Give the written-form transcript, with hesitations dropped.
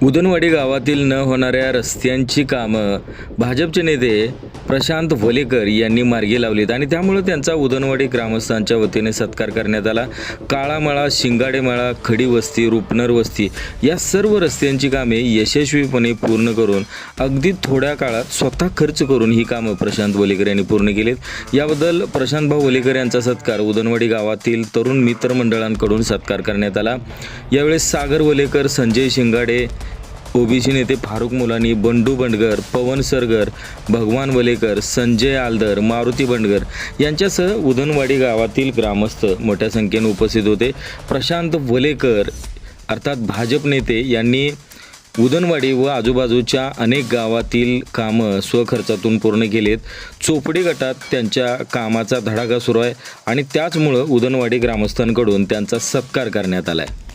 उदनवाडी गावातील न होणाऱ्या रस्त्यांची कामं भाजपचे नेते प्रशांत वलेकर यांनी मार्गी लावलीत आणि त्यामुळे त्यांचा उदनवाडी ग्रामस्थांच्या वतीने सत्कार करण्यात आला। काळामळा, शिंगाडेमळा, खडी वस्ती, रुपनर वस्ती या सर्व रस्त्यांची कामे यशस्वीपणे पूर्ण करून अगदी थोड्या काळात स्वतः खर्च करून ही कामं प्रशांत वलेकर यांनी पूर्ण केलीत। याबद्दल प्रशांतभाऊ वलेकर यांचा सत्कार उदनवाडी गावातील तरुण मित्र मंडळांकडून सत्कार करण्यात आला। यावेळेस सागर वलेकर, संजय शिंगाडे, ओबीसी नेते फारुक मुलानी, बंडू बंडगर, पवन सरगर, भगवान वलेकर, संजय आलदर, मारुती बंडगर यांच्यासह उदनवाडी गावातील ग्रामस्थ मोठ्या संख्येने उपस्थित होते। प्रशांत वलेकर अर्थात भाजप नेते यांनी उदनवाडी व आजूबाजूच्या अनेक गावातील कामं स्वखर्चातून पूर्ण केलेत। चोपडी गटात त्यांच्या कामाचा धडाका सुरू आहे आणि त्याचमुळं उदनवाडी ग्रामस्थांकडून त्यांचा सत्कार करण्यात आला आहे।